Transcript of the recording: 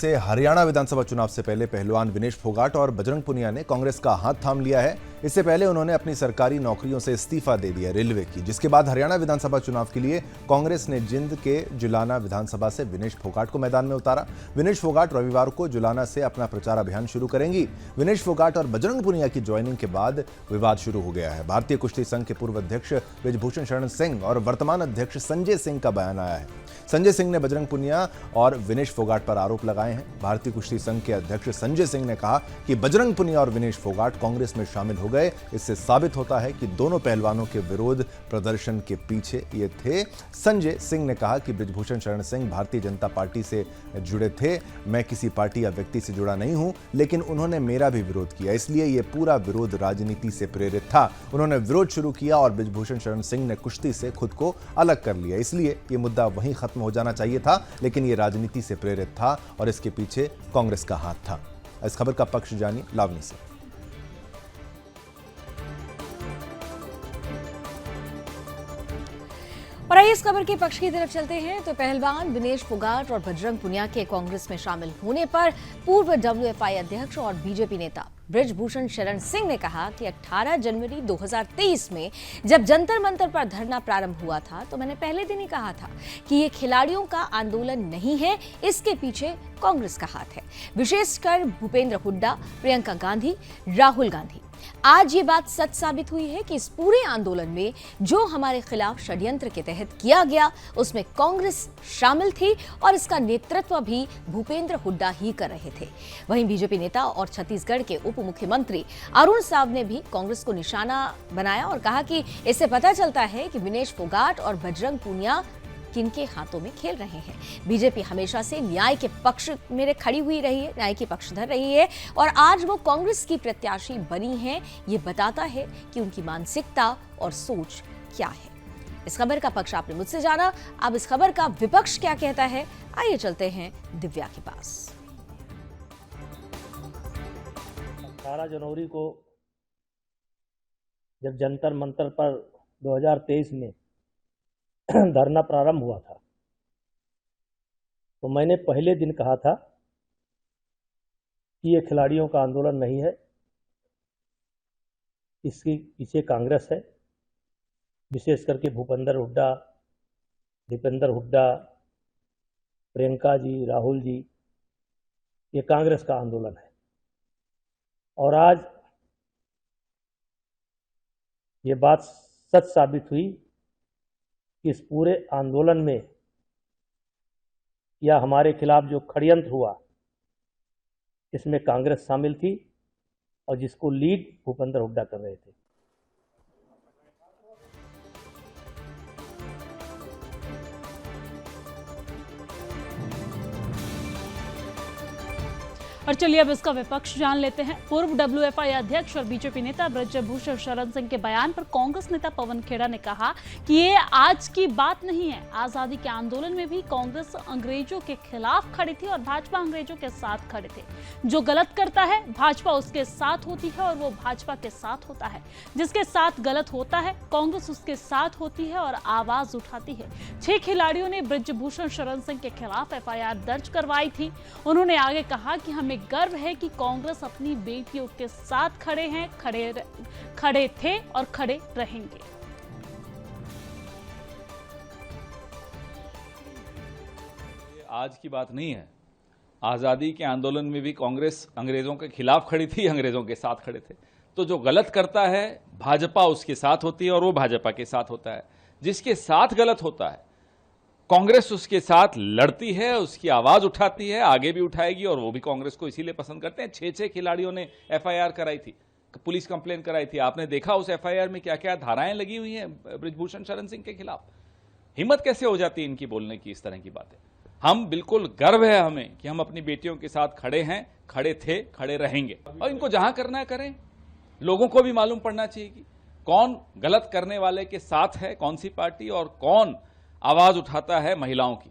से हरियाणा विधानसभा चुनाव से पहले पहलवान विनेश फोगाट और बजरंग पुनिया ने कांग्रेस का हाथ थाम लिया है। इससे पहले उन्होंने अपनी सरकारी नौकरियों से इस्तीफा दे दिया रेलवे की, जिसके बाद हरियाणा विधानसभा चुनाव के लिए कांग्रेस ने जिंद के जुलाना विधानसभा से विनेश फोगाट को मैदान में उतारा। विनेश फोगाट रविवार को जुलाना से अपना प्रचार अभियान शुरू करेंगी। विनेश फोगाट और बजरंग पुनिया की ज्वाइनिंग के बाद विवाद शुरू हो गया है। भारतीय कुश्ती संघ के पूर्व अध्यक्ष ब्रिजभूषण शरण सिंह और वर्तमान अध्यक्ष संजय सिंह का बयान आया है। संजय सिंह ने बजरंग पुनिया और विनेश फोगाट पर आरोप लगाए हैं। भारतीय कुश्ती संघ के अध्यक्ष संजय सिंह ने कहा कि बजरंग पुनिया और विनेश फोगाट कांग्रेस में शामिल हो गए। इससे साबित होता है कि दोनों पहलवानों के विरोध प्रदर्शन के पीछे ये थे। संजय सिंह ने कहा कि ब्रिजभूषण शरण सिंह भारतीय जनता पार्टी से जुड़े थे। मैं किसी पार्टी या व्यक्ति से जुड़ा नहीं हूं, लेकिन उन्होंने मेरा भी विरोध किया, इसलिए यह पूरा विरोध राजनीति से प्रेरित था। उन्होंने विरोध शुरू किया और ब्रिजभूषण शरण सिंह ने कुश्ती से खुद को अलग कर लिया, इसलिए यह मुद्दा वहीं खत्म हो जाना चाहिए था, लेकिन यह राजनीति से प्रेरित था और इसके पीछे कांग्रेस का हाथ था। इस खबर का पक्ष जानिए लावनी से। और आइए इस खबर के पक्ष की तरफ चलते हैं। तो पहलवान विनेश फोगाट और बजरंग पुनिया के कांग्रेस में शामिल होने पर पूर्व डब्ल्यूएफआई अध्यक्ष और बीजेपी नेता ब्रिजभूषण शरण सिंह ने कहा कि 18 जनवरी 2023 में जब जंतर मंतर पर धरना प्रारंभ हुआ था तो मैंने पहले दिन ही कहा था कि ये खिलाड़ियों का आंदोलन नहीं है, इसके पीछे कांग्रेस का हाथ है, विशेषकर भूपेंद्र हुड्डा, प्रियंका गांधी, राहुल गांधी। आज ये बात सच साबित हुई है कि इस पूरे आंदोलन में जो हमारे खिलाफ षड्यंत्र के तहत किया गया उसमें कांग्रेस शामिल थी और इसका नेतृत्व भी भूपेंद्र हुड्डा ही कर रहे थे। वहीं बीजेपी नेता और छत्तीसगढ़ के उप मुख्यमंत्री अरुण साव ने भी कांग्रेस को निशाना बनाया और कहा कि इससे पता चलता है कि विनेश फोगाट और बजरंग पुनिया किनके हाथों में खेल रहे हैं। बीजेपी हमेशा से न्याय के पक्ष में खड़ी हुई रही है, न्याय के पक्षधर रही है और आज वो कांग्रेस की प्रत्याशी बनी है। ये बताता है कि उनकी मानसिकता और सोच क्या है। इस खबर का पक्ष आपने मुझसे जाना, अब इस खबर का विपक्ष क्या कहता है, आइए चलते हैं दिव्या के पास। 18 जनवरी को जब जंतर मंतर पर 2023 में धरना प्रारंभ हुआ था तो मैंने पहले दिन कहा था कि ये खिलाड़ियों का आंदोलन नहीं है, इसके पीछे कांग्रेस है, विशेष करके भूपेंद्र हुड्डा, दीपेंद्र हुड्डा, प्रियंका जी, राहुल जी, ये कांग्रेस का आंदोलन है। और आज ये बात सच साबित हुई कि इस पूरे आंदोलन में या हमारे खिलाफ जो षड्यंत्र हुआ इसमें कांग्रेस शामिल थी और जिसको लीड भूपेंद्र हुड्डा कर रहे थे। और चलिए अब इसका विपक्ष जान लेते हैं। पूर्व डब्ल्यूएफआई अध्यक्ष और बीजेपी नेता ब्रिजभूषण शरण सिंह के बयान पर कांग्रेस नेता पवन खेड़ा ने कहा कि ये आज की बात नहीं है। आजादी के आंदोलन में भी कांग्रेस अंग्रेजों के खिलाफ खड़ी थी और भाजपा अंग्रेजों के साथ खड़े थे। जो गलत करता है भाजपा उसके साथ होती है और वो भाजपा के साथ होता है। जिसके साथ गलत होता है कांग्रेस उसके साथ होती है और आवाज उठाती है। 6 खिलाड़ियों ने ब्रिजभूषण शरण सिंह के खिलाफ एफआईआर दर्ज करवाई थी। उन्होंने आगे कहा कि हमें गर्व है कि कांग्रेस अपनी बेटियों के साथ खड़े हैं, खड़े थे और खड़े रहेंगे। आज की बात नहीं है। आजादी के आंदोलन में भी कांग्रेस अंग्रेजों के खिलाफ खड़ी थी, अंग्रेजों के साथ खड़े थे। तो जो गलत करता है भाजपा उसके साथ होती है और वो भाजपा के साथ होता है। जिसके साथ गलत होता है कांग्रेस उसके साथ लड़ती है, उसकी आवाज उठाती है, आगे भी उठाएगी और वो भी कांग्रेस को इसीलिए पसंद करते हैं। 6 खिलाड़ियों ने एफआईआर कराई थी, पुलिस कंप्लेन कराई थी। आपने देखा उस एफआईआर में क्या क्या धाराएं लगी हुई हैं ब्रिजभूषण शरण सिंह के खिलाफ। हिम्मत कैसे हो जाती है इनकी बोलने की इस तरह की बातें। हम बिल्कुल गर्व है हमें कि हम अपनी बेटियों के साथ खड़े हैं, खड़े थे, खड़े रहेंगे। और इनको जहां करना है करें। लोगों को भी मालूम पड़ना चाहिए कि कौन गलत करने वाले के साथ है, कौन सी पार्टी और कौन आवाज उठाता है महिलाओं की।